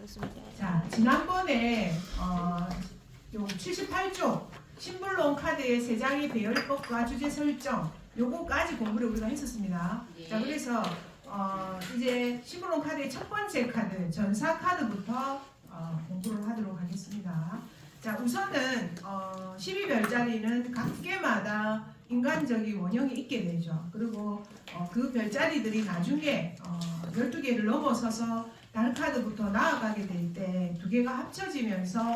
그렇습니다. 자, 지난번에 요 78쪽 신불론 카드에 3장이 배열 것과 주제 설정 요거까지 공부를 우리가 했었습니다. 예. 자, 그래서 이제 신불론 카드의 첫 번째 카드 전사 카드부터 공부를 하도록 하겠습니다. 자, 우선은 12별자리는 각 개마다 인간적인 원형이 있게 되죠. 그리고 그 별자리들이 나중에 12개를 넘어서서 다른 카드부터 나아가게 될 때 두 개가 합쳐지면서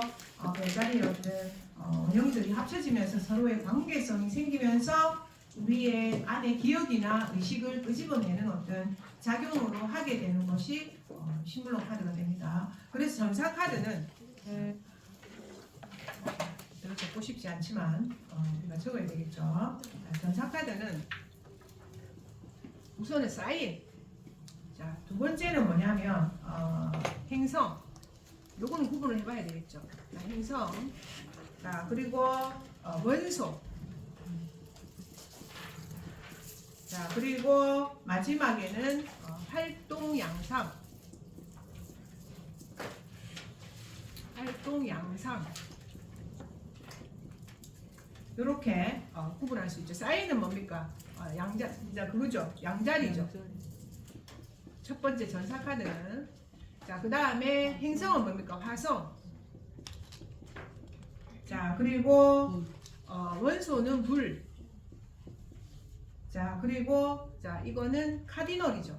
별자리의 어떤 원형들이 합쳐지면서 서로의 관계성이 생기면서 우리의 안에 기억이나 의식을 끄집어내는 어떤 작용으로 하게 되는 것이 신불론 카드가 됩니다. 그래서 전사 카드는 별로 적고 싶지 않지만 우리가 적어야 되겠죠. 자, 전사 카드는 우선은 사인. 자, 두 번째는 뭐냐면 행성. 요거는 구분을 해봐야 되겠죠. 자, 행성. 자, 그리고 원소. 자, 그리고 마지막에는 활동양상. 활동양상. 이렇게 구분할 수 있죠. 사인은 뭡니까? 양자, 이제 그거죠. 양자리죠. 첫 번째 전사 카드는. 자, 그 다음에 행성은 뭡니까? 화성. 자, 그리고 원소는 불. 자, 그리고 자, 이거는 카디널이죠.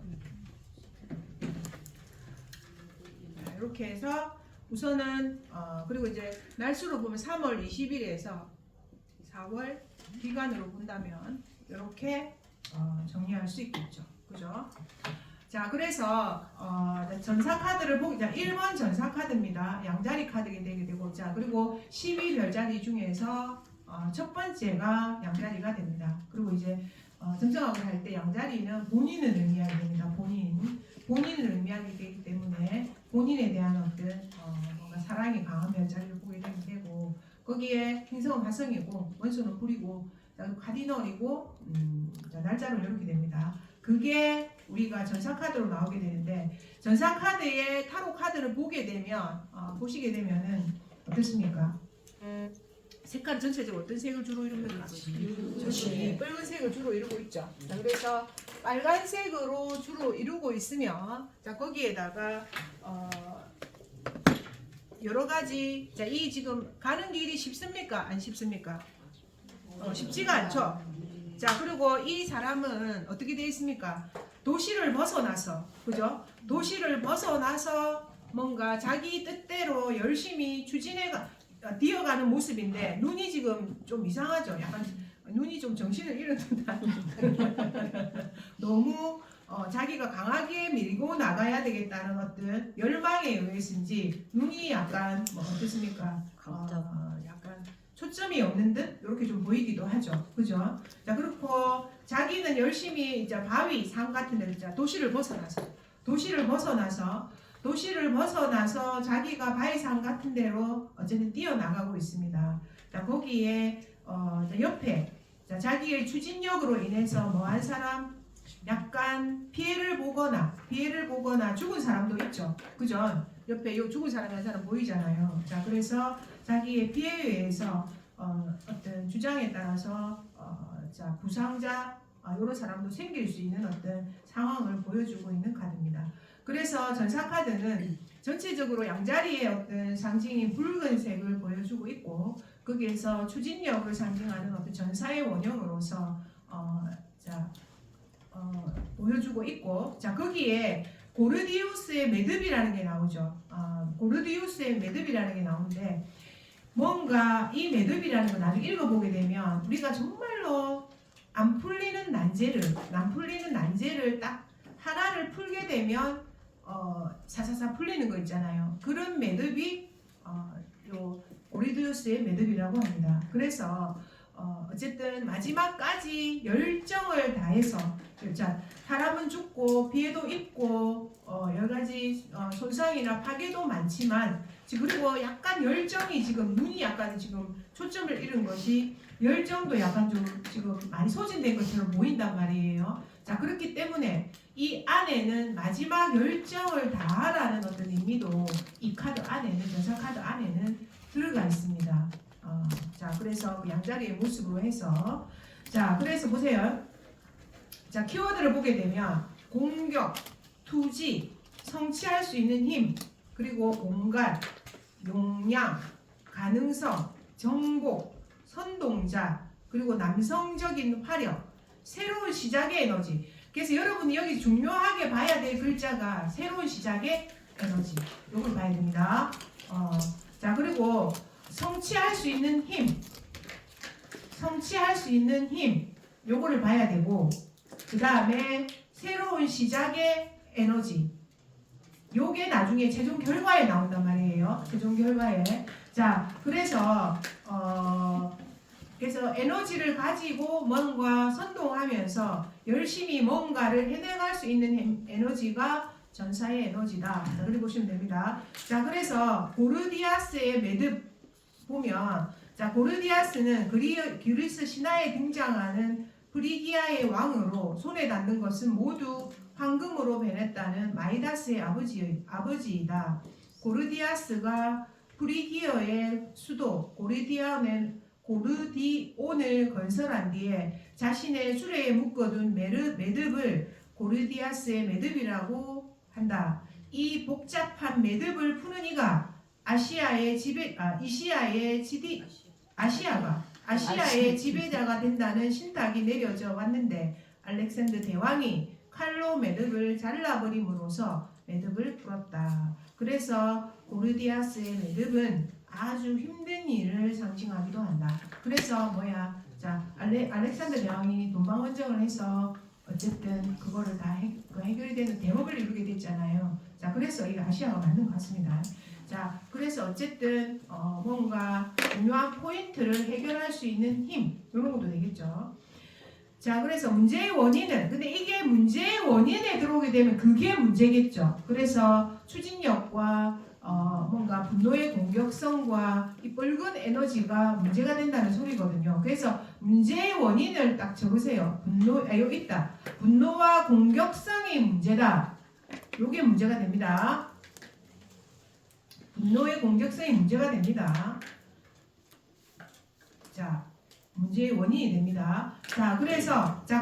자, 이렇게 해서 우선은 그리고 이제 날수로 보면 3월 20일에서 4월 기간으로 본다면 이렇게 정리할 수 있겠죠. 그죠? 자, 그래서 전사 카드를 보기 자, 1번 전사 카드입니다. 양자리 카드가 되게 되고 자, 그리고 12별자리 중에서 첫 번째가 양자리가 됩니다. 그리고 이제 정정학을 할 때 양자리는 본인을 의미하게 됩니다. 본인을 의미하게 되기 때문에 본인에 대한 어떤 뭔가 사랑이 강한 별자리를 보게 되고 거기에 행성은 화성이고 원소는 불이고 카디널이고 날짜로 이렇게 됩니다. 그게 우리가 전사 카드로 나오게 되는데 전사 카드의 타로 카드를 보게 되면 보시게 되면은 어떻습니까? 색깔 전체적으로 어떤 색을 주로 이룹니까? 빨간색을 주로 이루고 있죠. 자, 그래서 빨간색으로 주로 이루고 있으면 자, 거기에다가 여러 가지 자, 이 지금 가는 길이 쉽습니까? 안 쉽습니까? 쉽지가 않죠. 자, 그리고 이 사람은 어떻게 되어 있습니까? 도시를 벗어나서, 그죠? 도시를 벗어나서 뭔가 자기 뜻대로 열심히 뛰어가는 모습인데 눈이 지금 좀 이상하죠. 약간 눈이 좀 정신을 잃었다. 너무 자기가 강하게 밀고 나가야 되겠다는 어떤 열망에 의해서인지 눈이 약간 어떻습니까? 약간 초점이 없는 듯 이렇게 좀 보이기도 하죠. 그죠? 자, 그렇고 자기는 열심히 이제 바위, 산 같은 데 도시를 벗어나서 자기가 바위산 같은 데로 어쨌든 뛰어나가고 있습니다. 자, 거기에 옆에 자기의 추진력으로 인해서 뭐한 사람 약간 피해를 보거나 죽은 사람도 있죠. 그죠? 옆에 요 죽은 사람 한 사람 보이잖아요. 자, 그래서 자기의 피해에 의해서 어떤 주장에 따라서 자, 부상자 이런 사람도 생길 수 있는 어떤 상황을 보여주고 있는 카드입니다. 그래서 전사 카드는 전체적으로 양자리의 어떤 상징인 붉은색을 보여주고 있고 거기에서 추진력을 상징하는 어떤 전사의 원형으로서 보여주고 있고 자, 거기에 고르디우스의 매듭이라는 게 나오죠. 고르디우스의 매듭이라는 게 나오는데 뭔가 이 매듭이라는 거 나중에 읽어보게 되면 우리가 정말로 안 풀리는 난제를 딱 하나를 풀게 되면 사사사 풀리는 거 있잖아요. 그런 매듭이 요 고르디우스의 매듭이라고 합니다. 그래서 어쨌든 마지막까지 열정을 다해서 자, 사람은 죽고 피해도 입고 여러 가지 손상이나 파괴도 많지만 그리고 약간 열정이 지금 눈이 약간 지금 초점을 잃은 것이 열정도 약간 좀 지금 많이 소진된 것처럼 보인단 말이에요. 자, 그렇기 때문에 이 안에는 마지막 열정을 다하라는 어떤 의미도 잠자리의 모습으로 해서 자 그래서 보세요. 자 키워드를 보게 되면 공격, 투지, 성취할 수 있는 힘, 그리고 공간, 용량, 가능성, 정복, 선동자, 그리고 남성적인 화력, 새로운 시작의 에너지. 그래서 여러분이 여기 중요하게 봐야 될 글자가 새로운 시작의 에너지. 이걸 봐야 됩니다. 자 그리고 성취할 수 있는 힘, 성취할 수 있는 힘, 요거를 봐야 되고 그 다음에 새로운 시작의 에너지. 요게 나중에 최종 결과에 나온단 말이에요. 최종 결과에. 자, 그래서 에너지를 가지고 뭔가 선동하면서 열심히 뭔가를 해내갈 수 있는 에너지가 전사의 에너지다. 자, 그렇게 보시면 됩니다. 자, 그래서 고르디아스의 매듭 보면, 자, 고르디아스는 그리스 신화에 등장하는 프리기아의 왕으로 손에 닿는 것은 모두 황금으로 변했다는 마이다스의 아버지이다. 고르디아스가 프리기어의 수도 고르디온을 건설한 뒤에 자신의 수레에 묶어둔 매듭을 고르디아스의 매듭이라고 한다. 이 복잡한 매듭을 푸는 이가 아시아의 지배자가 된다는 신탁이 내려져 왔는데 알렉산더 대왕이 칼로 매듭을 잘라버림으로써 매듭을 풀었다. 그래서 고르디아스의 매듭은 아주 힘든 일을 상징하기도 한다. 그래서 자 알렉산더 대왕이 돈방원정을 해서 어쨌든 그거를 다 해결이 되는 대업을 이루게 됐잖아요. 자 그래서 이 아시아가 맞는 것 같습니다. 자 그래서 어쨌든 뭔가 중요한 포인트를 해결할 수 있는 힘 이런 것도 되겠죠. 자 그래서 문제의 원인은 근데 이게 문제의 원인에 들어오게 되면 그게 문제겠죠. 그래서 추진력과 뭔가 분노의 공격성과 이 붉은 에너지가 문제가 된다는 소리거든요. 그래서 문제의 원인을 딱 적으세요. 여기 있다. 분노와 공격성이 문제다. 요게 문제가 됩니다. 분노의 공격성이 문제가 됩니다. 자, 문제의 원인이 됩니다. 자,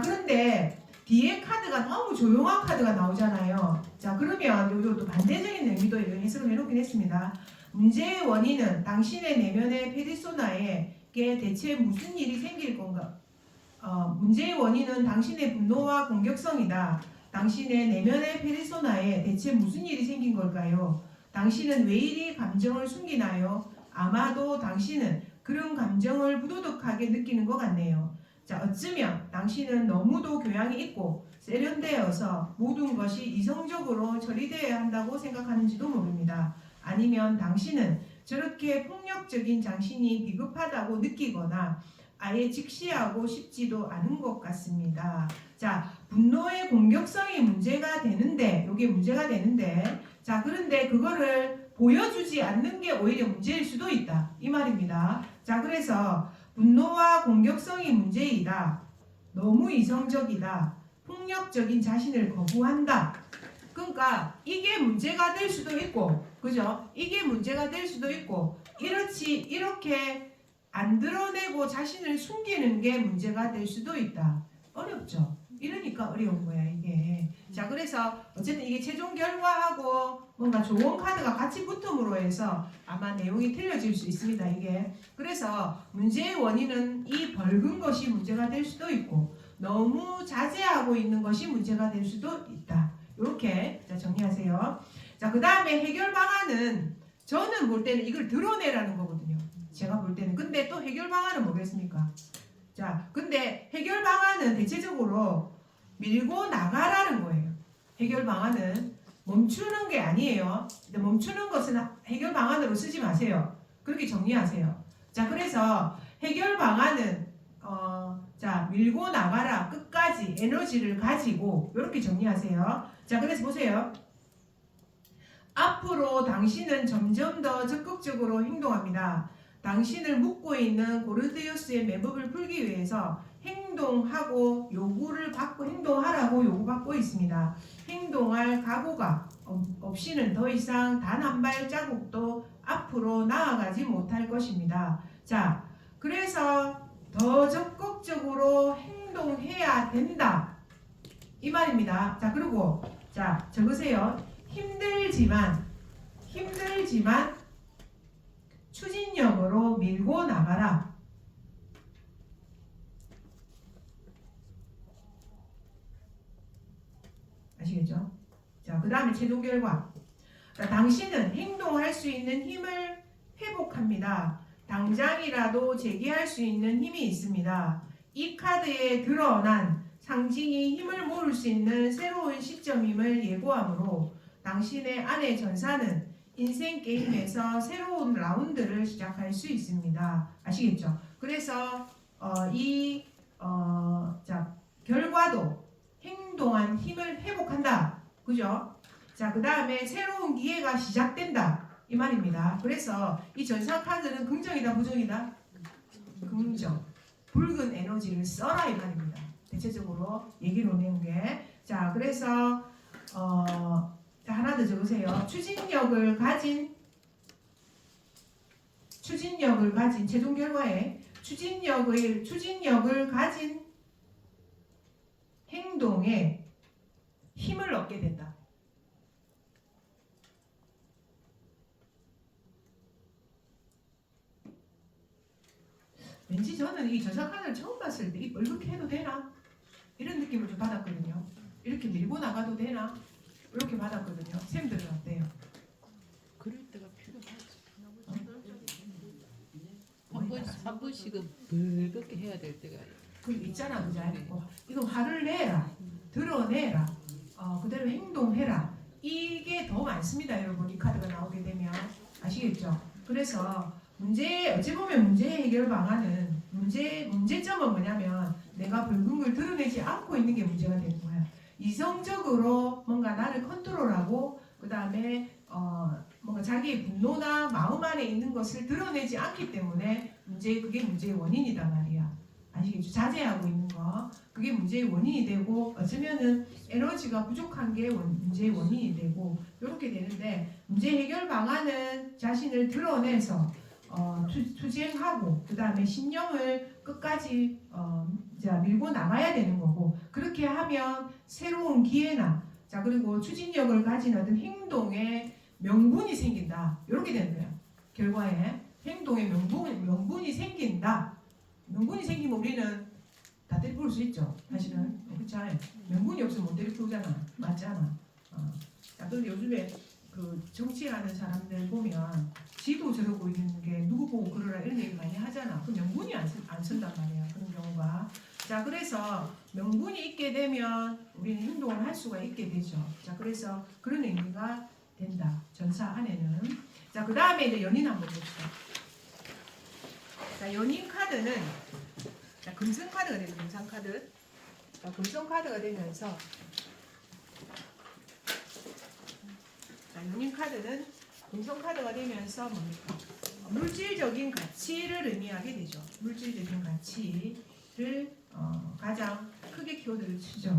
그런데 뒤에 카드가 너무 조용한 카드가 나오잖아요. 자, 그러면 요것도 반대적인 의미도 해석을 해놓긴 했습니다. 문제의 원인은 당신의 내면의 페르소나에게 대체 무슨 일이 생길 건가? 문제의 원인은 당신의 분노와 공격성이다. 당신의 내면의 페르소나에 대체 무슨 일이 생긴 걸까요? 당신은 왜 이리 감정을 숨기나요? 아마도 당신은 그런 감정을 부도덕하게 느끼는 것 같네요. 자, 어쩌면 당신은 너무도 교양이 있고 세련되어서 모든 것이 이성적으로 처리되어야 한다고 생각하는지도 모릅니다. 아니면 당신은 저렇게 폭력적인 당신이 비겁하다고 느끼거나 아예 직시하고 싶지도 않은 것 같습니다. 자, 분노의 공격성이 문제가 되는데, 이게 문제가 되는데, 자, 그런데 그거를 보여주지 않는 게 오히려 문제일 수도 있다. 이 말입니다. 자, 그래서 분노와 공격성이 문제이다. 너무 이성적이다. 폭력적인 자신을 거부한다. 그러니까 이게 문제가 될 수도 있고, 그죠? 이게 문제가 될 수도 있고, 이렇게 안 드러내고 자신을 숨기는 게 문제가 될 수도 있다. 어렵죠? 이러니까 어려운 거야, 이게. 자, 그래서 어쨌든 이게 최종 결과하고 뭔가 좋은 카드가 같이 붙음으로 해서 아마 내용이 틀려질 수 있습니다, 이게. 그래서 문제의 원인은 이 벌금 것이 문제가 될 수도 있고, 너무 자제하고 있는 것이 문제가 될 수도 있다. 이렇게 정리하세요. 자, 그 다음에 해결 방안은 저는 볼 때는 이걸 드러내라는 거거든요. 제가 볼 때는. 근데 또 해결 방안은 뭐겠습니까? 자, 근데 해결 방안은 대체적으로 밀고 나가라는 거예요. 해결 방안은 멈추는 게 아니에요. 근데 멈추는 것은 해결 방안으로 쓰지 마세요. 그렇게 정리하세요. 자, 그래서 해결 방안은 자, 밀고 나가라. 끝까지 에너지를 가지고 이렇게 정리하세요. 자, 그래서 보세요. 앞으로 당신은 점점 더 적극적으로 행동합니다. 당신을 묶고 있는 고르디우스의 매듭을 풀기 위해서 행동하라고 요구받고 있습니다. 행동할 각오가 없이는 더 이상 단 한 발자국도 앞으로 나아가지 못할 것입니다. 자, 그래서 더 적극적으로 행동해야 된다. 이 말입니다. 자, 그리고 자, 적으세요. 힘들지만 추진력으로 밀고 나가라. 아시겠죠? 자, 그 다음에 최종 결과. 자, 당신은 행동할 수 있는 힘을 회복합니다. 당장이라도 재기할 수 있는 힘이 있습니다. 이 카드에 드러난 상징이 힘을 모을 수 있는 새로운 시점임을 예고하므로 당신의 안의 전사는 인생 게임에서 새로운 라운드를 시작할 수 있습니다. 아시겠죠? 그래서 자, 결과도 행동한 힘을 회복한다. 그죠? 자, 그 다음에 새로운 기회가 시작된다. 이 말입니다. 그래서 이 전사 카드는 긍정이다, 부정이다? 긍정. 붉은 에너지를 써라 이 말입니다. 대체적으로 얘기로 내온 게. 자, 그래서 자, 하나 더 적으세요. 추진력을 가진 최종 결과에 추진력을 가진 행동에 힘을 얻게 된다. 왠지 저는 이 전사 카드를 처음 봤을 때 이렇게 해도 되나? 이런 느낌을 좀 받았거든요. 이렇게 밀고 나가도 되나? 이렇게 받았거든요. 쌤들은 어때요? 그럴 때가 필요하지. 한 번씩은 붉게 해야 될 때가 그 있잖아, 그죠? 이거 화를 내라, 드러내라, 그대로 행동해라. 이게 더 많습니다, 여러분. 이 카드가 나오게 되면 아시겠죠? 그래서 어찌 보면 문제 해결 방안은 문제점은 뭐냐면 내가 붉은 걸 드러내지 않고 있는 게 문제가 되는 거야. 이성적으로 뭔가 나를 컨트롤하고 그 다음에 뭔가 자기의 분노나 마음 안에 있는 것을 드러내지 않기 때문에 그게 문제의 원인이다 말이야. 아시겠죠? 자제하고 있는 거 그게 문제의 원인이 되고 어쩌면은 에너지가 부족한 게 문제의 원인이 되고 이렇게 되는데 문제 해결 방안은 자신을 드러내서 투쟁하고 그 다음에 신념을 끝까지 밀고 나가야 되는 거고 그렇게 하면 새로운 기회나 자 그리고 추진력을 가진 어떤 행동에 명분이 생긴다 이렇게 되는 거예요. 결과에 행동에 명분이 생긴다. 명분이 생기면 우리는 다 때려부을 수 있죠. 사실은 그렇지 않아요. 명분이 없으면 못 때려부으잖아. 맞잖아. 자 그런데 요즘에 그 정치하는 사람들 보면 지도 저러고 있는 게 누구 보고 그러라 이런 얘기 많이 하잖아. 그 명분이 안 쓴단 말이야. 그런 경우가. 자 그래서 명분이 있게 되면 우리는 행동을 할 수가 있게 되죠. 자 그래서 그런 의미가 된다. 전사 안에는. 자 그 다음에 이제 연인 한번 봅시다. 자 연인 카드는 자 금성 카드가 되는 금상 카드. 자 금성 카드가 되면서 자 연인 카드는 금성 카드가 되면서 뭡니까? 물질적인 가치를 의미하게 되죠. 물질적인 가치를 가장 크게 키워드를 치죠.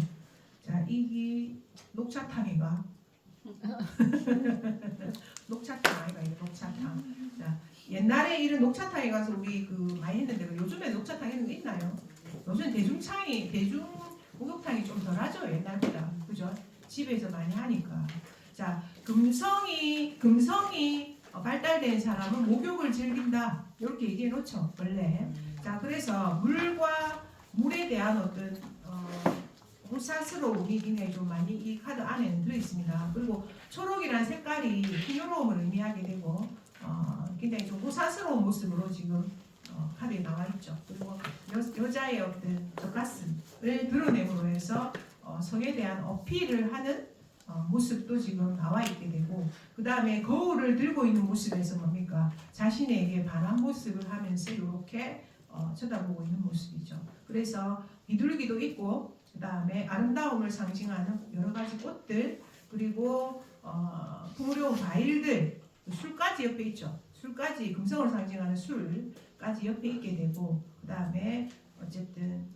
자 이게 녹차탕이가 녹차탕 아이가 이거 녹차탕. 자 옛날에 이런 녹차탕에 가서 우리 그 많이 했는데 요즘에 녹차탕 이런 거 있나요? 요즘 대중 목욕탕이 좀 덜하죠 옛날보다 그죠? 집에서 많이 하니까. 자 금성이 발달된 사람은 목욕을 즐긴다 이렇게 얘기해 놓죠 원래. 자 그래서 물에 대한 어떤 호사스러움이 굉장히 좀 많이 이 카드 안에는 들어있습니다. 그리고 초록이라는 색깔이 풍요로움을 의미하게 되고 굉장히 좀 호사스러운 모습으로 지금 카드에 나와 있죠. 그리고 여자의 어떤 젖가슴을 드러내므로 해서 성에 대한 어필을 하는 모습도 지금 나와 있게 되고 그 다음에 거울을 들고 있는 모습에서 뭡니까? 자신에게 반한 모습을 하면서 이렇게 쳐다보고 있는 모습이죠. 그래서 비둘기도 있고 그 다음에 아름다움을 상징하는 여러 가지 꽃들 그리고 풍요로운 과일들 술까지 옆에 있죠. 술까지 금성을 상징하는 술까지 옆에 있게 되고 그 다음에 어쨌든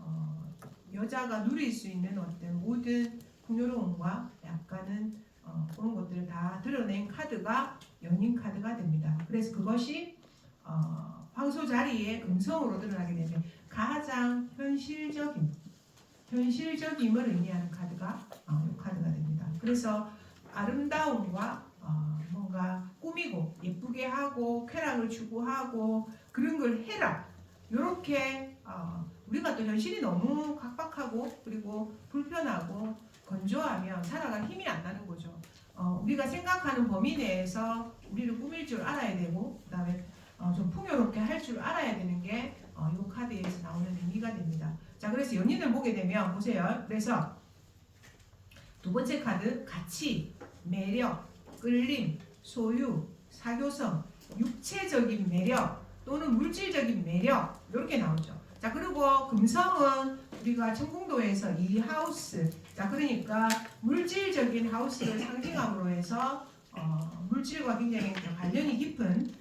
여자가 누릴 수 있는 어떤 모든 풍요로움과 약간은 그런 것들을 다 드러낸 카드가 연인 카드가 됩니다. 그래서 그것이 황소 자리에 금성으로 드러나게 되면 가장 현실적임을 의미하는 카드가 이 카드가 됩니다. 그래서 아름다움과 뭔가 꾸미고 예쁘게 하고 쾌락을 추구하고 그런 걸 해라. 이렇게 우리가 또 현실이 너무 각박하고 그리고 불편하고 건조하면 살아갈 힘이 안 나는 거죠. 우리가 생각하는 범위 내에서 우리를 꾸밀 줄 알아야 되고 그다음에 좀 풍요롭게 할 줄 알아야 되는 게 이 카드에서 나오는 의미가 됩니다. 자, 그래서 연인을 보게 되면 보세요. 그래서 두 번째 카드 가치, 매력, 끌림, 소유, 사교성, 육체적인 매력 또는 물질적인 매력 이렇게 나오죠. 자, 그리고 금성은 우리가 천궁도에서 이 하우스, 자 그러니까 물질적인 하우스를 상징함으로 해서 물질과 굉장히 관련이 깊은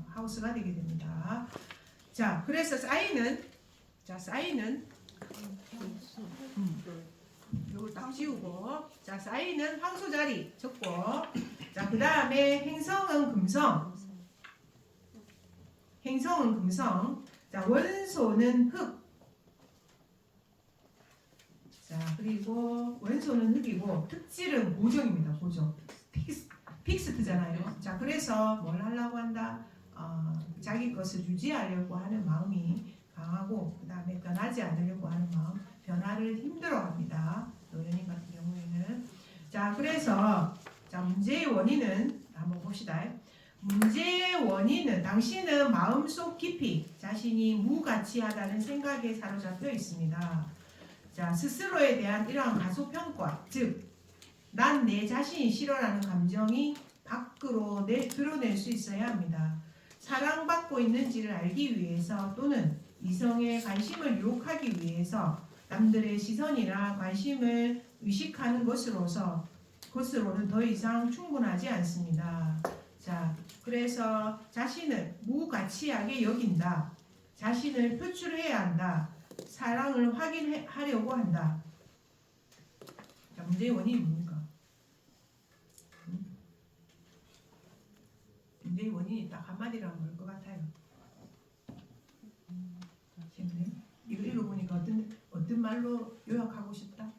하우스가 되게 됩니다. 자, 그래서 사인은 이걸 딱 지우고, 자 사인은 황소 자리 적고, 자 그 다음에 행성은 금성, 자 원소는 흙, 자 그리고 원소는 흙이고 특질은 고정입니다. 고정. 픽스트잖아요. 자 그래서 뭘 하려고 한다? 자기 것을 유지하려고 하는 마음이 강하고 그 다음에 변하지 않으려고 하는 마음, 변화를 힘들어합니다. 연인 같은 경우에는. 자 그래서 자 문제의 원인은 한번 봅시다. 문제의 원인은 당신은 마음속 깊이 자신이 무가치하다는 생각에 사로잡혀 있습니다. 자 스스로에 대한 이러한 가소평가, 즉 난 내 자신이 싫어라는 감정이 밖으로 드러낼 수 있어야 합니다. 사랑받고 있는지를 알기 위해서 또는 이성의 관심을 유혹하기 위해서 남들의 시선이나 관심을 의식하는 것으로는 더 이상 충분하지 않습니다. 자, 그래서 자신을 무가치하게 여긴다. 자신을 표출해야 한다. 사랑을 확인하려고 한다. 자, 문제의 원인이 뭡니까? 문제의 원인이 딱 한마디로 하면 뭘 것 같아요? 이거 읽어보니까 어떤 말로 요약하고 싶다?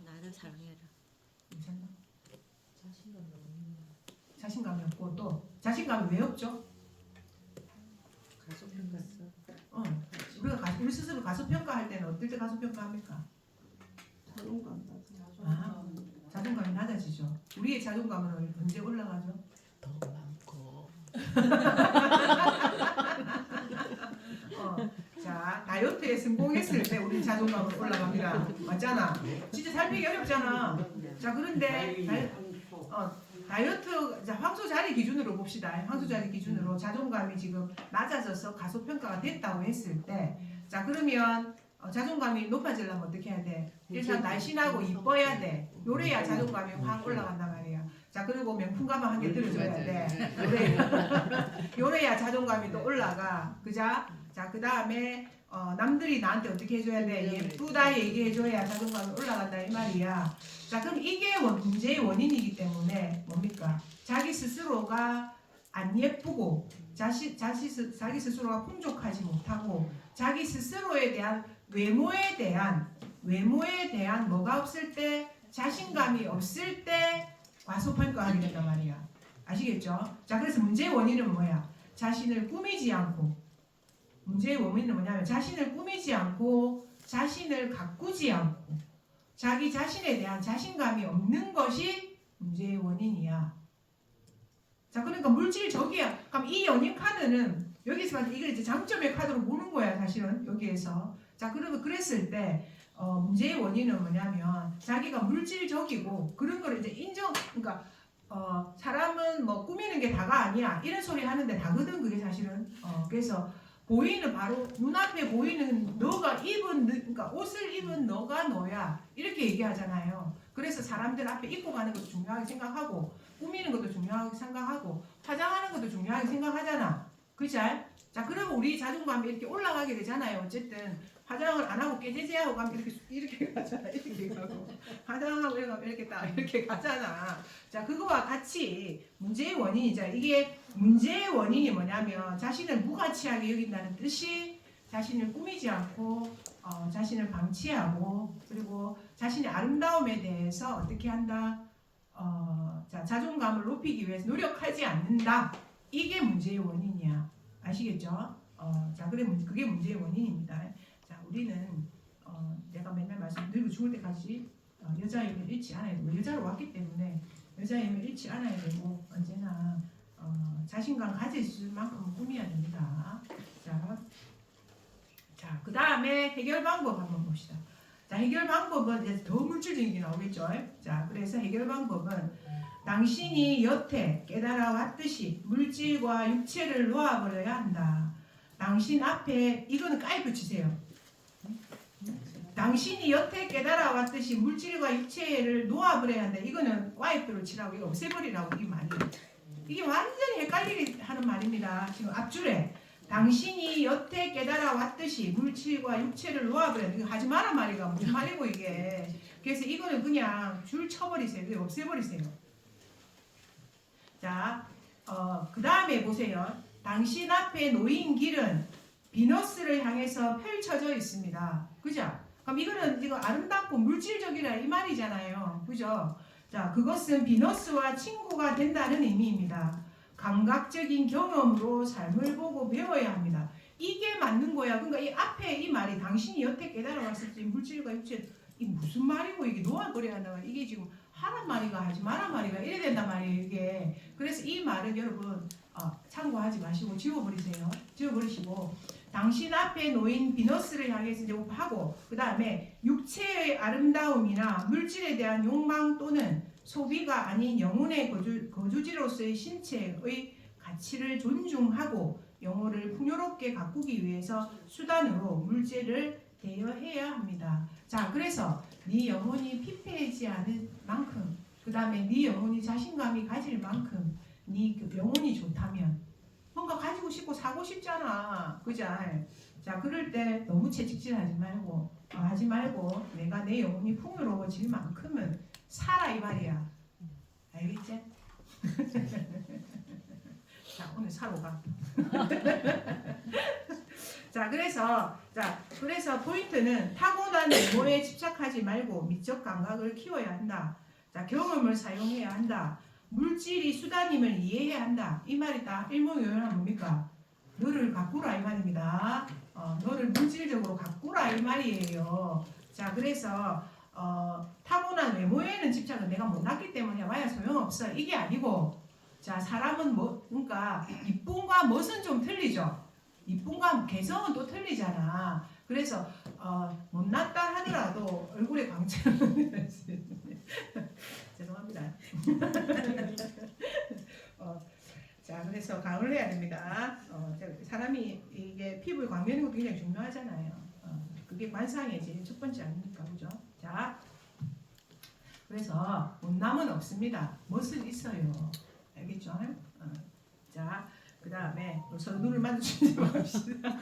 나를 사랑해라. 괜찮나? 자신감이 없고 또 자신감이 왜 없죠? 우리가 우리 스스로 가소평가할 때는 어떨 때 가소평가합니까? 자존감이 낮아지죠. 우리의 자존감은 언제 올라가죠? 더 많고. 자 다이어트에 성공했을 때 우리 자존감은 올라갑니다. 맞잖아. 진짜 살피기 어렵잖아. 자 그런데 다이어트, 자 황소 자리 기준으로 봅시다. 황소 자리 기준으로 자존감이 지금 낮아져서 가소평가가 됐다고 했을 때, 자 그러면 자존감이 높아지려면 어떻게 해야 돼? 일단 날씬하고 이뻐야 돼. 요래야 자존감이 확 올라간단 말이야. 자 그리고 명품 가방 한 개 들어줘야 돼. 요래야 자존감이 또 올라가. 그자? 자 그 다음에 남들이 나한테 어떻게 해줘야 돼? 예쁘다 얘기해줘야 자존감이 올라간다 이 말이야. 자 그럼 이게 문제의 원인이기 때문에 뭡니까? 자기 스스로가 안 예쁘고 자기 스스로가 풍족하지 못하고 자기 스스로에 대한 외모에 대한 뭐가 없을 때, 자신감이 없을 때 과소평가하게 된단 말이야. 아시겠죠? 자 그래서 문제의 원인은 뭐야? 자신을 꾸미지 않고, 문제의 원인은 뭐냐면 자신을 꾸미지 않고 자신을 가꾸지 않고 자기 자신에 대한 자신감이 없는 것이 문제의 원인이야. 자 그러니까 물질적이야. 그럼 이 연인 카드는 여기서 이걸 이제 장점의 카드로 보는 거야 사실은 여기에서. 자 그러면 그랬을 때 문제의 원인은 뭐냐면 자기가 물질적이고 그런 걸 이제 그러니까 사람은 뭐 꾸미는 게 다가 아니야 이런 소리 하는데 다거든 그게 사실은. 그래서 보이는 바로 눈앞에 보이는 너가 그러니까 옷을 입은 너가 너야 이렇게 얘기하잖아요. 그래서 사람들 앞에 입고 가는 것도 중요하게 생각하고 꾸미는 것도 중요하게 생각하고 화장하는 것도 중요하게 생각하잖아. 그치? 자 그러면 우리 자존감이 이렇게 올라가게 되잖아요. 어쨌든 화장을 안 하고 깨제제하고 가면 이렇게 가잖아. 이렇게 가고 화장하고 이렇게 딱 이렇게 가잖아. 자 그거와 같이 문제의 원인이자 이게 문제의 원인이 뭐냐면 자신을 무가치하게 여긴다는 뜻이 자신을 꾸미지 않고 자신을 방치하고 그리고 자신의 아름다움에 대해서 어떻게 한다? 자존감을 높이기 위해서 노력하지 않는다. 이게 문제의 원인이야. 아시겠죠? 그게 문제의 원인입니다. 자, 우리는 내가 맨날 늙어 죽을 때까지 여자임을 잃지 않아야 되고 여자로 왔기 때문에 여자임을 잃지 않아야 되고 언제나 자신감 가질 만큼 꾸며야 됩니다. 자, 그 다음에 해결 방법 한번 봅시다. 자, 해결 방법은 이제 더 물질적인 게 나오겠죠. 자, 그래서 해결 방법은 당신이 여태 깨달아 왔듯이 물질과 육체를 놓아버려야 한다. 당신 앞에 이거는 까이 붙이세요. 당신이 여태 깨달아 왔듯이 물질과 육체를 놓아버려야 한다. 이거는 와이프를 치라고 이거 없애버리라고 이 말이에요. 이게 완전히 헷갈리게 하는 말입니다. 지금 앞줄에 당신이 여태 깨달아 왔듯이 물질과 육체를 놓아버려야 한다. 이거 하지 마란 말이가 무슨 말이고 이게. 그래서 이거는 그냥 줄 쳐버리세요. 이거 없애버리세요. 자, 그 다음에 보세요. 당신 앞에 놓인 길은 비너스를 향해서 펼쳐져 있습니다. 그죠? 그럼 이거는 지금 아름답고 물질적이라 이 말이잖아요. 그죠? 자, 그것은 비너스와 친구가 된다는 의미입니다. 감각적인 경험으로 삶을 보고 배워야 합니다. 이게 맞는 거야. 그러니까 이 앞에 이 말이 당신이 여태 깨달아왔을 때 물질과 육체 이 무슨 말이고 이게 놓아버려야 한다 말 이게 지금 하란 말이가 하지 마란 말이가 이래 된단 말이에요 이게. 그래서 이 말은 여러분 참고하지 마시고 지워버리세요. 지워버리시고 당신 앞에 놓인 비너스를 향해서 이제 하고 그 다음에 육체의 아름다움이나 물질에 대한 욕망 또는 소비가 아닌 영혼의 거주지로서의 신체의 가치를 존중하고 영혼을 풍요롭게 가꾸기 위해서 수단으로 물질을 대여해야 합니다. 자, 그래서 네 영혼이 피폐하지 않을 만큼 그 다음에 네 영혼이 자신감이 가질 만큼 네 영혼이 좋다면 뭔가 가지고 싶고 사고 싶잖아. 그죠? 자, 그럴 때 너무 채찍질하지 말고 내가 내 영혼이 풍요로워질 만큼은 살아 이 말이야. 알겠지? 자, 오늘 사러 가. 자, 그래서 포인트는 타고난 외모에 집착하지 말고 미적 감각을 키워야 한다. 자, 경험을 사용해야 한다. 물질이 수단임을 이해해야 한다. 이 말이 딱 일목요연한 뭡니까? 너를 가꾸라 이 말입니다. 너를 물질적으로 가꾸라 이 말이에요. 자, 그래서 타고난 외모에는 집착은 내가 못났기 때문에 와야 소용없어. 이게 아니고 자, 사람은 그러니까 이쁨과 멋은 좀 틀리죠. 이쁨과 개성은 또 틀리잖아. 그래서 못났다 하더라도 얼굴에 광채는 죄송합니다. 자, 그래서 가을 해야 됩니다. 사람이 이게 피부의 광면인 것도 굉장히 중요하잖아요. 그게 관상의 제일 첫 번째 아닙니까, 그죠? 자, 그래서 못남은 없습니다. 멋은 있어요. 알겠죠? 자, 그 다음에 서로 눈을 마주치지 맙시다.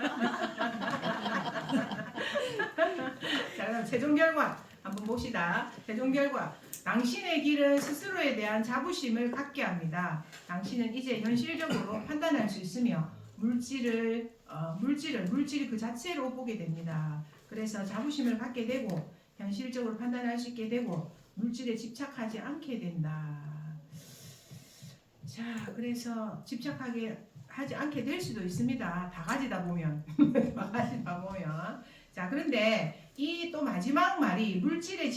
자, 그럼 최종 결과 한번 봅시다. 최종 결과. 당신의 길은 스스로에 대한 자부심을 갖게 합니다. 당신은 이제 현실적으로 판단할 수 있으며 물질이 그 자체로 보게 됩니다. 그래서 자부심을 갖게 되고 현실적으로 판단할 수 있게 되고 물질에 집착하지 않게 된다. 자, 그래서 집착하지 않게 될 수도 있습니다. 다 가지다 보면. 자, 그런데 이 또 마지막 말이 물질에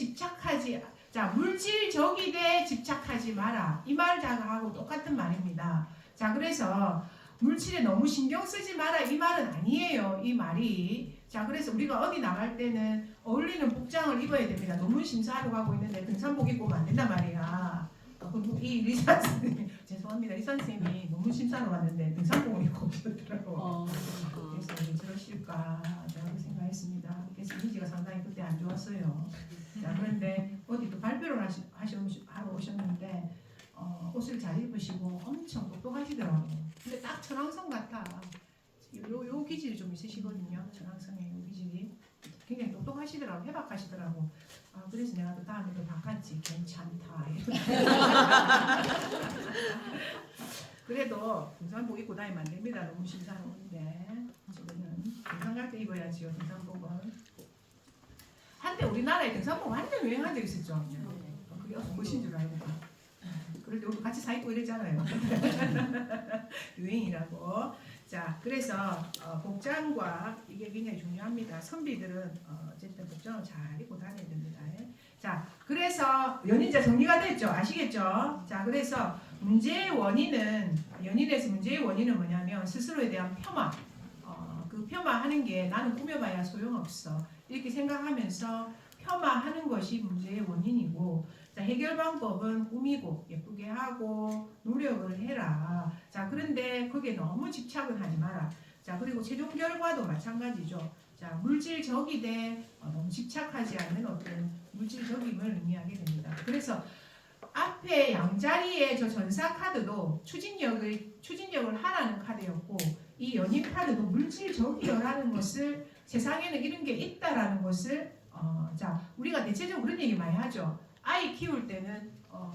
물질적이 돼 집착하지 마라. 이 말하고 똑같은 말입니다. 자, 그래서 물질에 너무 신경 쓰지 마라. 이 말은 아니에요. 이 말이. 자, 그래서 우리가 어디 나갈 때는 어울리는 복장을 입어야 됩니다. 논문 심사하러 가고 있는데 등산복 입고 오면 안 된단 말이야. 이 리사 선생님, 죄송합니다. 리사 선생님이 논문 심사하러 왔는데 등산복을 입고 오셨더라고. 그래서 왜 저러실까 저렇게 생각했습니다. 그래서 이미지가 상당히 그때 안 좋았어요. 자, 그런데 어디 또 발표를 하러 오셨는데 옷을 잘 입으시고 엄청 똑똑하시더라고. 근데 딱 천왕성 같아. 요 기질이 좀 있으시거든요. 천왕성의 요 기질이 굉장히 똑똑하시더라고. 해박하시더라고. 그래서 내가 또 다음에 또 바꿨지. 괜찮다. 그래도 등산복 입고 다니면 안 됩니다. 너무 신사로운데 지금은 등산 갈 때 입어야지요. 등산복은 한때 우리나라에 등산복 완전 유행한 적 있었죠. 그게 무엇인 줄 알고 그럴 때 우리 같이 사 입고 이랬잖아요. 유행이라고. 자, 그래서 복장과 이게 굉장히 중요합니다. 선비들은 어쨌든 복장을 잘 입고 다녀야 됩니다. 자, 그래서 연인자 정리가 됐죠. 아시겠죠? 자, 그래서 문제의 원인은 연인에서 문제의 원인은 뭐냐면 스스로에 대한 폄하. 그 폄하하는 게 나는 꾸며봐야 소용없어. 이렇게 생각하면서 폄하하는 것이 문제의 원인이고, 자, 해결 방법은 꾸미고 예쁘게 하고 노력을 해라. 자, 그런데 거기에 너무 집착은 하지 마라. 자, 그리고 최종 결과도 마찬가지죠. 자, 물질적이 돼 너무 집착하지 않는 어떤 물질적임을 의미하게 됩니다. 그래서 앞에 양자리에 저 전사 카드도 추진력을 하라는 카드였고, 이 연인 카드도 물질적이라는 것을 세상에는 이런 게 있다라는 것을 자, 우리가 대체적으로 그런 얘기 많이 하죠. 아이 키울 때는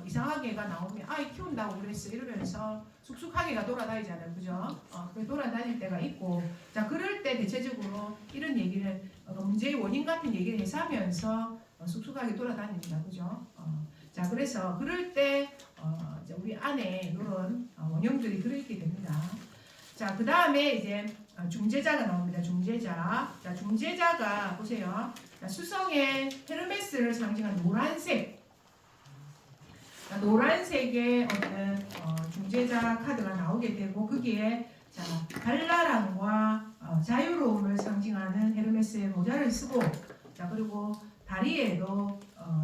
이상하게가 나오면 아이 키운다고 그랬어 이러면서 쑥쑥하게가 돌아다니잖아요, 그죠? 그 돌아다닐 때가 있고, 자, 그럴 때 대체적으로 이런 얘기를 문제의 원인 같은 얘기를 해서 하면서 쑥쑥하게 돌아다닙니다, 그죠? 자, 그래서 그럴 때 우리 안에 이런 원형들이 들어있게 됩니다. 자, 그 다음에 이제 중재자가 나옵니다. 중재자. 자, 중재자가 보세요. 자, 수성의 헤르메스를 상징하는 노란색. 자, 노란색의 어떤 중재자 카드가 나오게 되고, 거기에 자, 발랄함과 자유로움을 상징하는 헤르메스의 모자를 쓰고, 자, 그리고 다리에도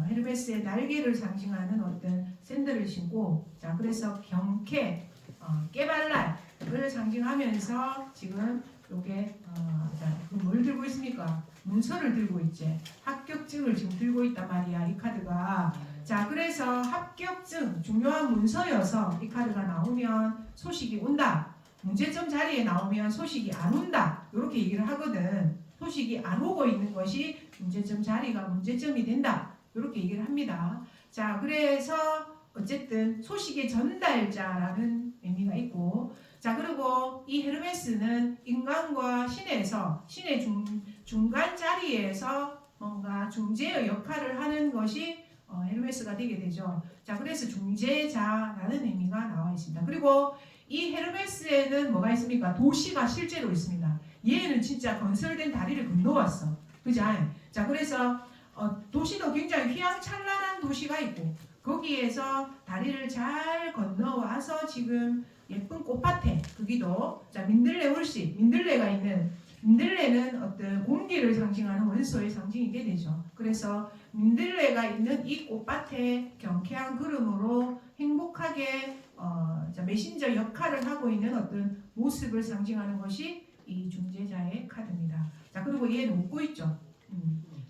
헤르메스의 날개를 상징하는 어떤 샌들을 신고, 자, 그래서 경쾌, 깨발랄을 상징하면서 지금 요게 뭘 들고 있습니까? 문서를 들고 있지. 합격증을 지금 들고 있단 말이야, 이 카드가. 자, 그래서 합격증 중요한 문서여서 이 카드가 나오면 소식이 온다. 문제점 자리에 나오면 소식이 안 온다. 이렇게 얘기를 하거든. 소식이 안 오고 있는 것이 문제점 자리가 문제점이 된다. 이렇게 얘기를 합니다. 자, 그래서 어쨌든 소식의 전달자라는 의미가 있고, 자, 그리고 이 헤르메스는 인간과 신에서 신의 중간 자리에서 뭔가 중재의 역할을 하는 것이 헤르메스가 되게 되죠. 자, 그래서 중재자라는 의미가 나와 있습니다. 그리고 이 헤르메스에는 뭐가 있습니까? 도시가 실제로 있습니다. 얘는 진짜 건설된 다리를 건너왔어. 그죠? 자, 그래서 도시도 굉장히 휘황찬란한 도시가 있고, 거기에서 다리를 잘 건너와서 지금 예쁜 꽃밭에, 거기도 자, 민들레 울씨, 민들레가 있는, 민들레는 어떤 공기를 상징하는 원소의 상징이게 되죠. 그래서 민들레가 있는 이 꽃밭에 경쾌한 걸음으로 행복하게 메신저 역할을 하고 있는 어떤 모습을 상징하는 것이 이 중재자의 카드입니다. 자, 그리고 얘는 웃고 있죠.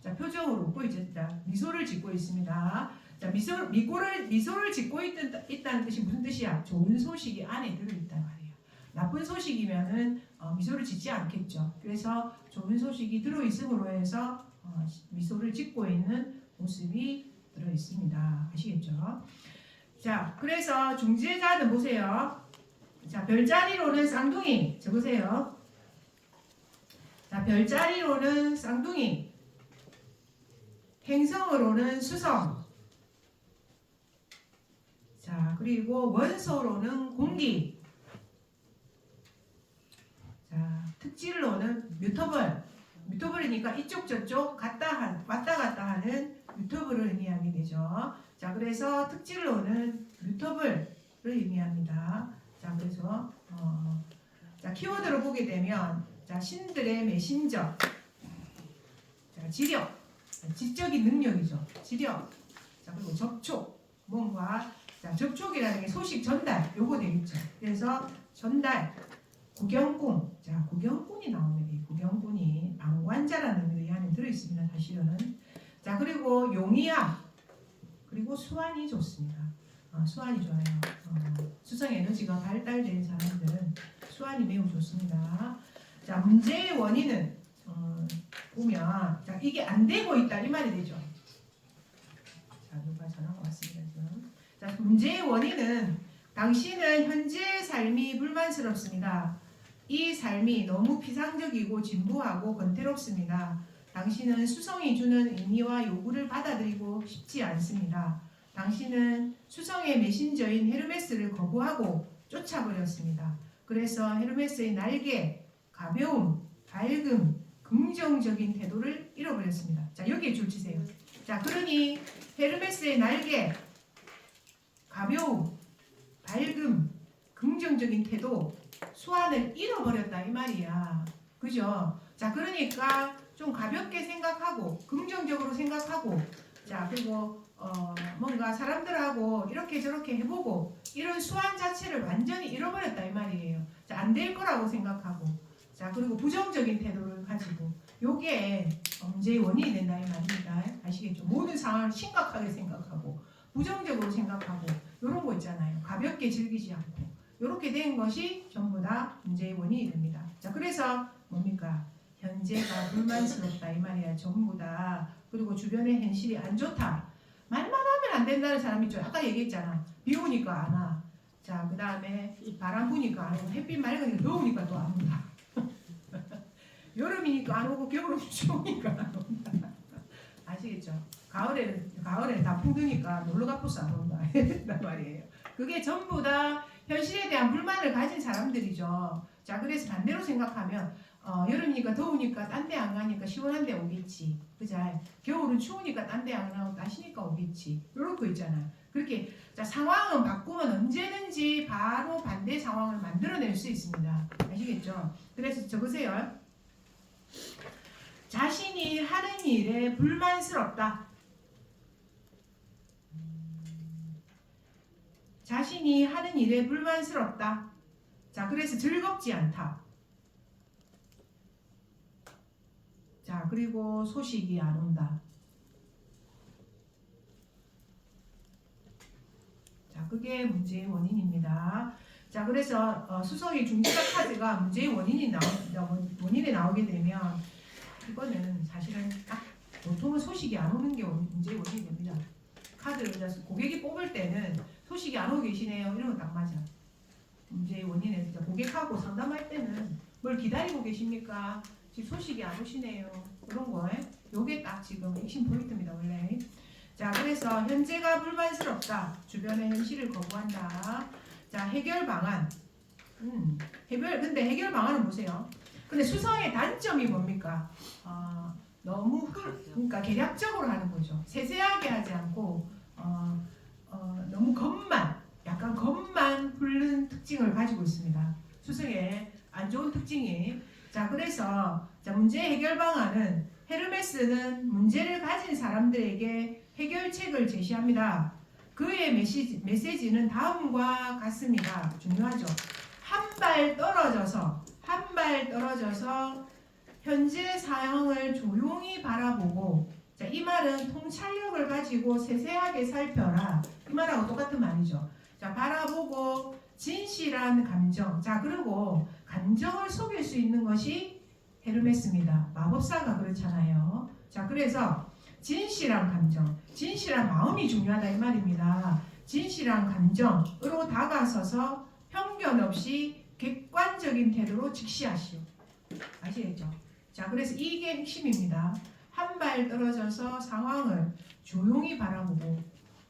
자, 표정으로 웃고 있죠. 미소를 짓고 있습니다. 자, 미소를 짓고 있다는 뜻이 무슨 뜻이야? 좋은 소식이 안에 들어있단 말이에요. 나쁜 소식이면은 미소를 짓지 않겠죠. 그래서 좋은 소식이 들어있음으로 해서 미소를 짓고 있는 모습이 들어있습니다. 아시겠죠? 자, 그래서 중재자는 보세요. 자, 별자리로는 쌍둥이 적으세요. 자, 별자리로는 쌍둥이, 행성으로는 수성, 자, 그리고 원소로는 공기, 자, 특질로는 뮤터블이니까 이쪽 저쪽 왔다 갔다 하는 뮤터블을 의미하게 되죠. 자, 그래서 특질로는 뮤터블을 의미합니다. 자, 그래서 자, 키워드로 보게 되면 자, 신들의 메신저, 자, 지력, 지적인 능력이죠. 지력, 자, 그리고 접촉, 뭔가 자, 접촉이라는 게 소식 전달, 요거 되겠죠. 그래서 전달, 구경꾼, 자, 구경꾼이 나옵니다. 구경꾼이 방관자라는 의미 안에 들어있습니다. 사실은. 자, 그리고 용이함, 그리고 수완이 좋습니다. 수완이 좋아요. 수성 에너지가 발달된 사람들은 수완이 매우 좋습니다. 자, 문제의 원인은 보면 자, 이게 안 되고 있다 이 말이 되죠. 자, 누가 전화가 왔습니다. 지금. 자, 문제의 원인은 당신은 현재의 삶이 불만스럽습니다. 이 삶이 너무 피상적이고 진부하고 권태롭습니다. 당신은 수성이 주는 의미와 요구를 받아들이고 싶지 않습니다. 당신은 수성의 메신저인 헤르메스를 거부하고 쫓아버렸습니다. 그래서 헤르메스의 날개, 가벼움, 밝음, 긍정적인 태도를 잃어버렸습니다. 자, 여기에 줄 치세요. 자, 그러니 헤르메스의 날개, 가벼움, 밝음, 긍정적인 태도, 수완을 잃어버렸다 이 말이야. 그죠? 자, 그러니까 좀 가볍게 생각하고 긍정적으로 생각하고, 자, 그리고 뭔가 사람들하고 이렇게 저렇게 해보고 이런 수완 자체를 완전히 잃어버렸다 이 말이에요. 자, 안 될 거라고 생각하고, 자, 그리고 부정적인 태도를 가지고, 요게 문제의 원인이 된다 이 말입니다. 아시겠죠? 모든 상황을 심각하게 생각하고 부정적으로 생각하고 이런 거 있잖아요. 가볍게 즐기지 않고 이렇게 된 것이 전부 다 문제의 원인이 됩니다. 자, 그래서 뭡니까? 현재가 불만스럽다 이 말이야. 전부 다. 그리고 주변의 현실이 안 좋다. 말만 하면 안 된다는 사람 있죠. 아까 얘기했잖아. 비 오니까 안 와. 자, 그 다음에 바람 부니까 안 오고, 햇빛 맑으니까 더우니까 또 안 온다. 여름이니까 안 오고 겨울은 추우니까 안 온다. 아시겠죠? 가을에는 단풍 드니까 놀러 가고서 안 온다. 이랬단 말이에요. 그게 전부 다 현실에 대한 불만을 가진 사람들이죠. 자, 그래서 반대로 생각하면 여름이니까 더우니까 딴 데 안 가니까 시원한 데 오겠지. 그죠? 겨울은 추우니까 딴 데 안 가고 따시니까 오겠지. 이런 거 있잖아요. 그렇게 자, 상황은 바꾸면 언제든지 바로 반대 상황을 만들어낼 수 있습니다. 아시겠죠? 그래서 적으세요. 자신이 하는 일에 불만스럽다. 자신이 하는 일에 불만스럽다. 자, 그래서 즐겁지 않다. 자, 그리고 소식이 안 온다. 자, 그게 문제의 원인입니다. 자, 그래서 수성의 중지각 카드가 문제의 원인에 나오게 되면 이거는 사실은 딱 보통은 소식이 안 오는 게 문제의 원인이 됩니다. 카드를 고객이 뽑을 때는 소식이 안 오고 계시네요. 이런 거 딱 맞아. 문제의 원인에 고객하고 상담할 때는 뭘 기다리고 계십니까? 지금 소식이 안 오시네요. 그런 거에 요게 딱 지금 핵심 포인트입니다. 원래. 자, 그래서 현재가 불만스럽다. 주변의 현실을 거부한다. 자, 해결 방안. 근데 해결 방안은 보세요. 근데 수성의 단점이 뭡니까? 너무 그러니까 계략적으로 하는 거죠. 세세하게 하지 않고 너무 약간 겉만 훑는 특징을 가지고 있습니다. 수성의 안 좋은 특징이. 자, 그래서 문제 해결 방안은 헤르메스는 문제를 가진 사람들에게 해결책을 제시합니다. 그의 메시지는 다음과 같습니다. 중요하죠. 한 발 떨어져서 현재 상황을 조용히 바라보고, 자, 이 말은 통찰력을 가지고 세세하게 살펴라. 이 말하고 똑같은 말이죠. 자, 바라보고 진실한 감정. 자, 그리고 감정을 속일 수 있는 것이 헤르메스입니다. 마법사가 그렇잖아요. 자, 그래서 진실한 감정, 진실한 마음이 중요하다 이 말입니다. 진실한 감정으로 다가서서 편견 없이 객관적인 태도로 직시하시오. 아시겠죠? 자, 그래서 이게 핵심입니다. 한 발 떨어져서 상황을 조용히 바라보고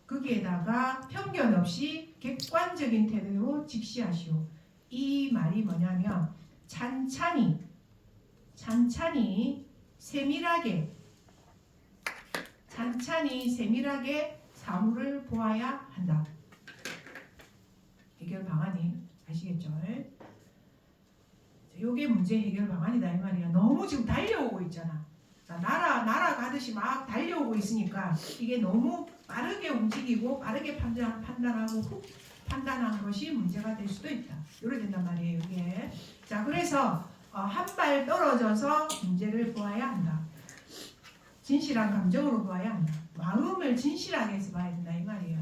거기에다가 편견 없이 객관적인 태도로 직시하시오. 이 말이 뭐냐면 찬찬히 세밀하게 사물을 보아야 한다. 해결 방안이 아시겠죠? 요게 문제 해결 방안이다 이 말이야. 너무 지금 달려오고 있잖아. 자, 날아가듯이 막 달려오고 있으니까 이게 너무 빠르게 움직이고 빠르게 판단하고 판단한 것이 문제가 될 수도 있다. 이래 된단 말이에요. 이게. 자, 그래서 한 발 떨어져서 문제를 보아야 한다. 진실한 감정으로 봐야 한다. 마음을 진실하게 해서 봐야 된다 이 말이에요.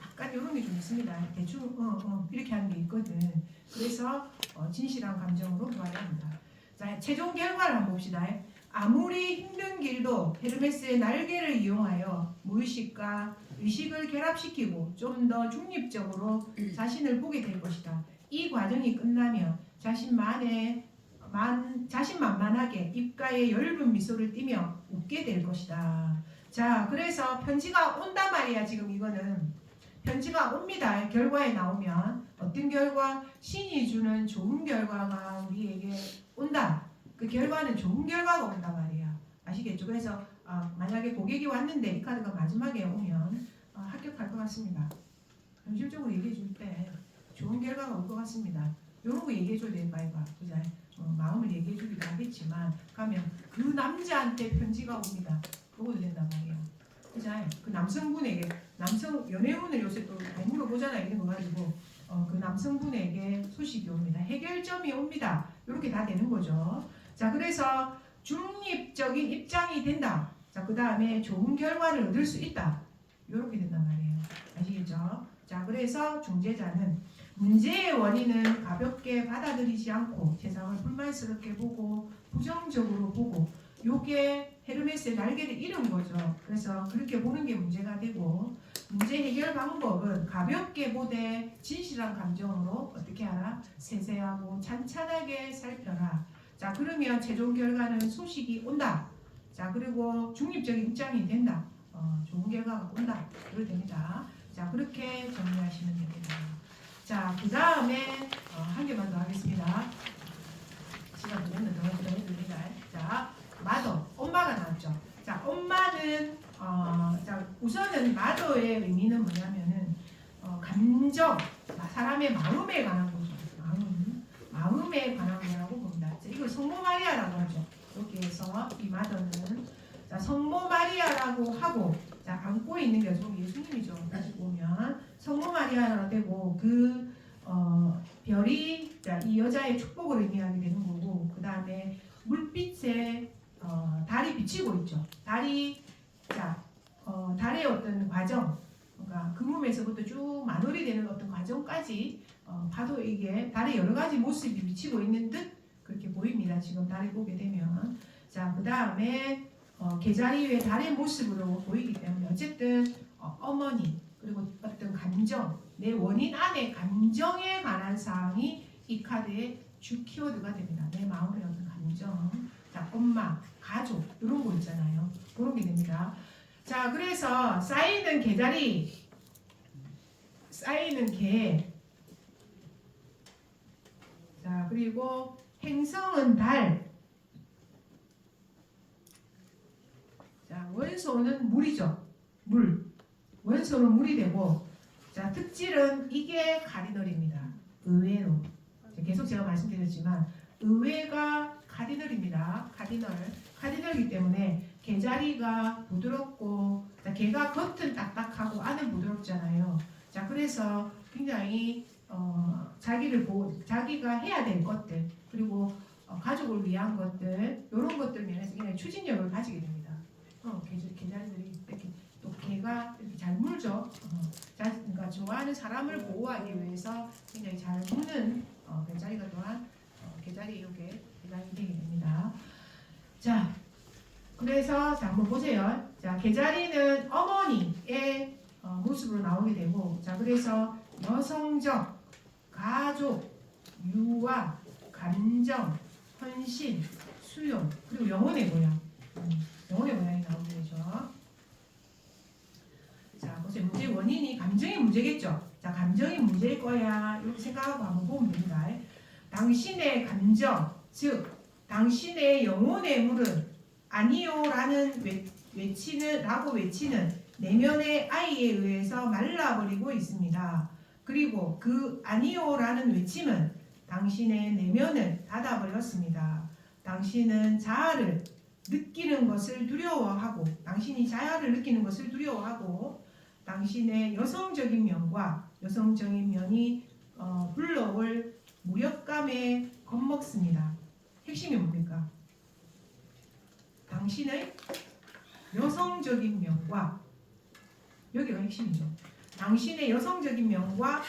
약간 이런 게 좀 있습니다. 대충 이렇게 하는 게 있거든. 그래서 진실한 감정으로 봐야 한다. 자, 최종 결과를 한번 봅시다. 아무리 힘든 길도 헤르메스의 날개를 이용하여 무의식과 의식을 결합시키고 좀 더 중립적으로 자신을 보게 될 것이다. 이 과정이 끝나면 자신만만하게 입가에 엷은 미소를 띠며 웃게 될 것이다. 자, 그래서 편지가 온단 말이야. 지금 이거는 편지가 옵니다. 결과에 나오면 어떤 결과? 신이 주는 좋은 결과가 우리에게 온다. 그 결과는 좋은 결과가 온단 말이야. 아시겠죠? 그래서 만약에 고객이 왔는데 이 카드가 마지막에 오면 합격할 것 같습니다. 현실적으로 얘기해 줄 때 좋은 결과가 올 것 같습니다. 이런 거 얘기해 줘야 돼, 바이바. 그죠? 마음을 얘기해 주기도 하겠지만 가면 그 남자한테 편지가 옵니다. 그거도 된단 말이야. 그죠? 그 남성분에게 연애운을 요새 또 많이 물어보잖아요. 이런 거 가지고 그 남성분에게 소식이 옵니다. 해결점이 옵니다. 이렇게 다 되는 거죠. 자, 그래서 중립적인 입장이 된다. 자, 그 다음에 좋은 결과를 얻을 수 있다. 이렇게 된단 말이에요. 아시겠죠? 자, 그래서 중재자는 문제의 원인은 가볍게 받아들이지 않고 세상을 불만스럽게 보고 부정적으로 보고 요게 헤르메스의 날개를 잃은 거죠. 그래서 그렇게 보는 게 문제가 되고 문제 해결 방법은 가볍게 보되 진실한 감정으로 어떻게 하라? 세세하고 찬찬하게 살펴라. 자, 그러면 최종 결과는 소식이 온다. 자, 그리고 중립적인 입장이 된다. 좋은 결과가 온다. 그래도 됩니다. 자, 그렇게 정리하시면 됩니다. 자, 그 다음에 한 개만 더 하겠습니다. 시간 되면 더 해드립니다. 자, 마더, 엄마가 나왔죠. 자, 엄마는 자, 우선은 마더의 의미는 뭐냐면은 감정, 사람의 마음에 관한 거죠. 마음에 관한 거라고 봅니다. 자, 이걸 성모 마리아라고 하죠. 이렇게 해서 이 마더는 자, 성모 마리아라고 하고 자, 안고 있는 게 예수님이죠. 다시 보면 성모 마리아라고 되고 그 별이 자, 이 여자의 축복을 의미하게 되는 거고 그 다음에 물빛에 달이 비치고 있죠. 달이 자, 달의 어떤 과정, 그러니까 그 몸에서부터 쭉 만월이 되는 어떤 과정까지 봐도 이게 달의 여러 가지 모습이 비치고 있는 듯 그렇게 보입니다. 지금 달을 보게 되면 자, 그 다음에 계자리 위에 달의 모습으로 보이기 때문에 어쨌든 어머니 그리고 어떤 감정 내 원인 안에 감정에 관한 사항이 이 카드의 주 키워드가 됩니다. 내 마음의 어떤 감정 자, 엄마, 가족 이런 거 있잖아요. 그런 게 됩니다. 자, 그래서 쌓이는 계자리 쌓이는 개 자, 그리고 행성은 달 자, 원소는 물이죠. 물. 원소는 물이 되고 자, 특질은 이게 카디널입니다. 의외로. 계속 제가 말씀드렸지만 의외가 카디널입니다. 카디널이기 때문에 개자리가 부드럽고 자, 개가 겉은 딱딱하고 안은 부드럽잖아요. 자, 그래서 굉장히 자기가 해야 될 것들 그리고 가족을 위한 것들 이런 것들 면에서 굉장히 추진력을 가지게 됩니다. 개자리들이 이렇게 또 개가 이렇게 잘 물죠. 그러니까 좋아하는 사람을 보호하기 위해서 굉장히 잘 무는 개자리가 또한 개자리 이렇게 대장이 되게 됩니다. 자, 그래서 자, 한번 보세요. 자, 개자리는 어머니의 모습으로 나오게 되고, 자, 그래서 여성적, 가족, 유아, 감정, 헌신, 수용, 그리고 영혼의 모양, 영혼의 모양이 나오게 되죠. 자, 보세요. 문제의 원인이 감정의 문제겠죠. 자, 감정이 문제일 거야. 이렇게 생각하고 한번 보면 됩니다. 당신의 감정, 즉 당신의 영혼의 물은 아니요라는 외치는 내면의 아이에 의해서 말라버리고 있습니다. 그리고 그 아니요라는 외침은 당신의 내면을 닫아버렸습니다. 당신은 자아를 느끼는 것을 두려워하고 당신이 자아를 느끼는 것을 두려워하고 당신의 여성적인 면이 불러올 무력감에 겁먹습니다. 핵심이 뭡니까? 당신의 여성적인 면과 여기가 핵심이죠. 당신의 여성적인 면과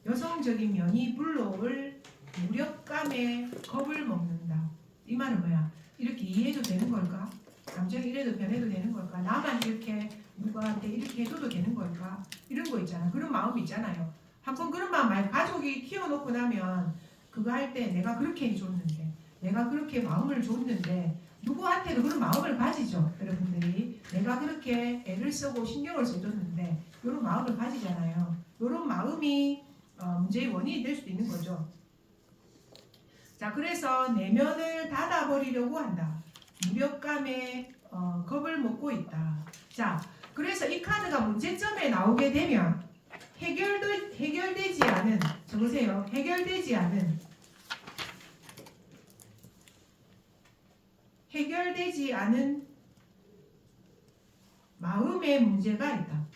여성적인 면이 불러올 무력감에 겁을 먹는다. 이 말은 뭐야? 이렇게 이해해도 되는 걸까? 감정이 이래도 변해도 되는 걸까? 나만 이렇게 누구한테 이렇게 해줘도 되는 걸까? 이런 거 있잖아. 그런 마음이 있잖아요. 한번 그런 마음 많이 가족이 키워놓고 나면 그거 할 때 내가 그렇게 해줬는데 내가 그렇게 마음을 줬는데 누구한테도 그런 마음을 가지죠. 여러분들이 내가 그렇게 애를 쓰고 신경을 써줬는데 이런 마음을 가지잖아요. 이런 마음이 문제의 원인이 될 수도 있는 거죠. 자, 그래서 내면을 닫아버리려고 한다. 무력감에 겁을 먹고 있다. 자, 그래서 이 카드가 문제점에 나오게 되면 해결되지 않은, 적으세요. 해결되지 않은 마음의 문제가 있다.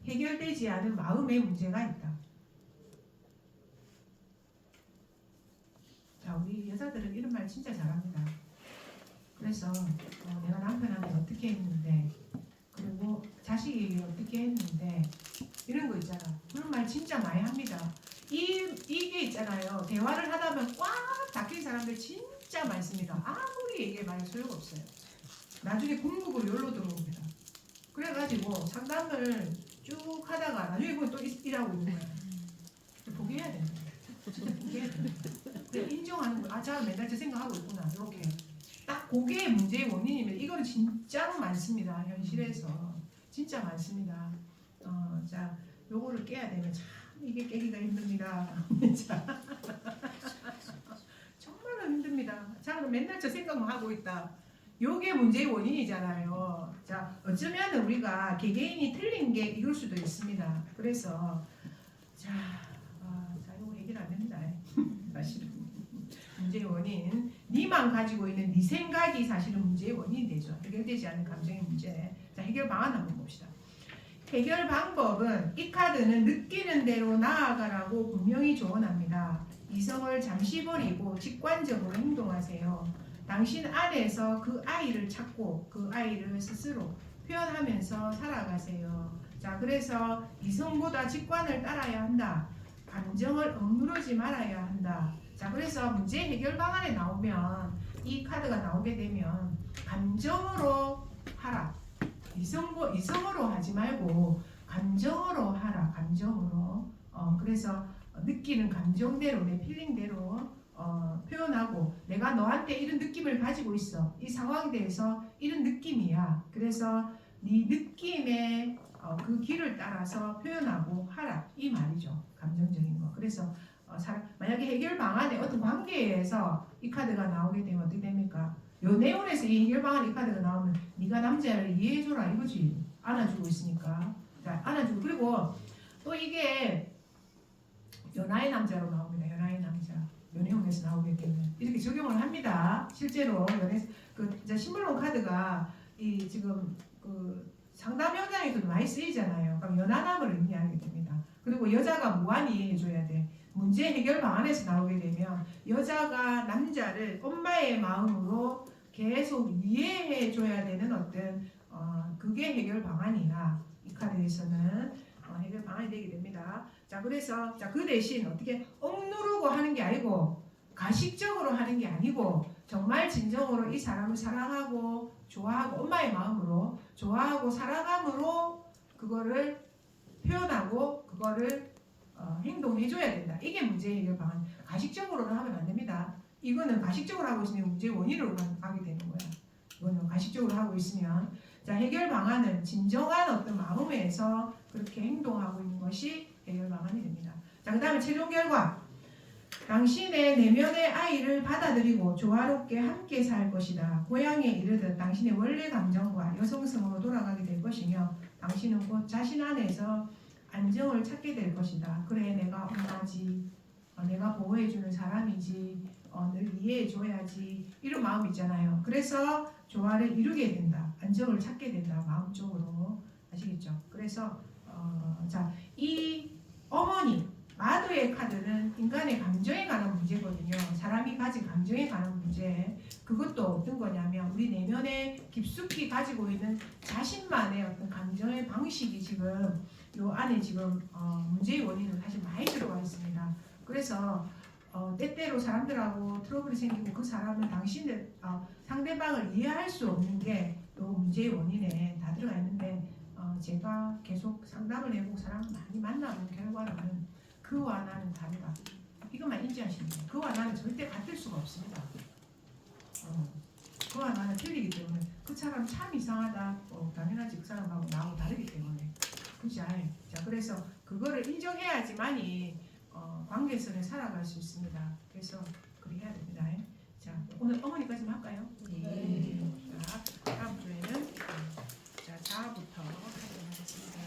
해결되지 않은 마음의 문제가 있다. 자, 우리 여자들은 이런 말 진짜 잘합니다. 그래서 내가 남편한테 어떻게 했는데 그리고 자식에게 어떻게 했는데 이런 거 있잖아. 그런 말 진짜 많이 합니다. 이게 있잖아요. 대화를 하다 보면 꽉 닫힌 사람들 진짜 많습니다. 아무리 얘기해봐야 소용없어요. 나중에 궁극으로 열로 들어옵니다. 그래가지고 상담을 쭉 하다가 나중에 보면 또 일하고 있는 거야. 포기해야 된다. 진짜 포기해야 된다. 인정하는 거. 아, 자 맨날 저 생각하고 있구나. 이렇게 딱 그게 문제의 원인이면 이거는 진짜로 많습니다. 현실에서 진짜 많습니다. 자, 요거를 깨야 되면 참 이게 깨기가 힘듭니다. 자, 정말로 힘듭니다. 자, 맨날 저 생각만 하고 있다. 요게 문제의 원인이잖아요. 자, 어쩌면 우리가 개개인이 틀린 게 이럴 수도 있습니다. 그래서 자, 요거 해결 안 됩니다. 사실은 문제의 원인, 니만 가지고 있는 네 생각이 사실은 문제의 원인이 되죠. 해결되지 않은 감정의 문제. 자, 해결 방안 한번 봅시다. 해결 방법은 이 카드는 느끼는 대로 나아가라고 분명히 조언합니다. 이성을 잠시 버리고 직관적으로 행동하세요. 당신 안에서 그 아이를 찾고 그 아이를 스스로 표현하면서 살아가세요. 자, 그래서 이성보다 직관을 따라야 한다. 감정을 억누르지 말아야 한다. 자, 그래서 문제 해결 방안에 나오면 이 카드가 나오게 되면 감정으로 하라. 이성으로 하지 말고 감정으로 하라. 감정으로. 그래서 느끼는 감정대로 내 필링대로 표현하고 내가 너한테 이런 느낌을 가지고 있어. 이 상황에 대해서 이런 느낌이야. 그래서 네 느낌의 그 길을 따라서 표현하고 하라. 이 말이죠. 감정적인 거. 그래서 만약에 해결 방안에 어떤 관계에서 이 카드가 나오게 되면 어떻게 됩니까? 요 내용에서 이 해결 방안 이 카드가 나오면 네가 남자를 이해해줘라 이거지. 안아주고 있으니까. 자, 안아주고. 그리고 또 이게 연하의 남자로 나옵니다. 연하의 남자. 요 내용에서 나오게 되면 이렇게 적용을 합니다. 실제로 신물론 카드가 이 지금 그 상담 현장에도 많이 쓰이잖아요. 그럼 연하남을 의미하게 됩니다. 그리고 여자가 무한히 해줘야 돼. 문제 해결 방안에서 나오게 되면 여자가 남자를 엄마의 마음으로 계속 이해해 줘야 되는 어떤 그게 해결 방안이나 이 카드에서는 해결 방안이 되게 됩니다. 자, 그래서 그 대신 어떻게 억누르고 하는 게 아니고 가식적으로 하는 게 아니고 정말 진정으로 이 사람을 사랑하고 좋아하고 엄마의 마음으로 좋아하고 사랑함으로 그거를 표현하고 그거를 행동해줘야 된다. 이게 문제 해결 방안. 가식적으로는 하면 안 됩니다. 이거는 가식적으로 하고 있으면 문제의 원인으로 가게 되는 거야. 이거는 가식적으로 하고 있으면 자, 해결 방안은 진정한 어떤 마음에서 그렇게 행동하고 있는 것이 해결 방안이 됩니다. 자, 그 다음에 최종 결과. 당신의 내면의 아이를 받아들이고 조화롭게 함께 살 것이다. 고향에 이르듯 당신의 원래 감정과 여성성으로 돌아가게 될 것이며 당신은 곧 자신 안에서 안정을 찾게 될 것이다. 그래, 내가 엄마지, 내가 보호해주는 사람이지, 늘 이해해줘야지, 이런 마음 있잖아요. 그래서 조화를 이루게 된다. 안정을 찾게 된다. 마음적으로. 아시겠죠? 그래서 자, 이 어머니 마더의 카드는 인간의 감정에 관한 문제거든요. 사람이 가진 감정에 관한 문제. 그것도 어떤 거냐면 우리 내면에 깊숙이 가지고 있는 자신만의 어떤 감정의 방식이 지금 요 안에 지금 문제의 원인으로 사실 많이 들어가 있습니다. 그래서 때때로 사람들하고 트러블이 생기고 그 사람은 당신의 상대방을 이해할 수 없는 게 요 문제의 원인에 다 들어가 있는데 제가 계속 상담을 해보고 사람 많이 만나본 결과로는 그와 나는 다르다. 이것만 인지하시면 돼요. 그와 나는 절대 같을 수가 없습니다. 그와 나는 틀리기 때문에 그 사람 참 이상하다. 당연하지 그 사람하고 나하고 다르기 때문에. 그죠? 자, 그래서 그거를 인정해야지만이 관계선에 살아갈 수 있습니다. 그래서 그렇게 해야 됩니다. 자, 오늘 어머니까지만 할까요? 네. 자, 다음 주에는 자, 자부터 하도록 하겠습니다.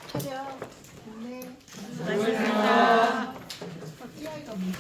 차려. 네.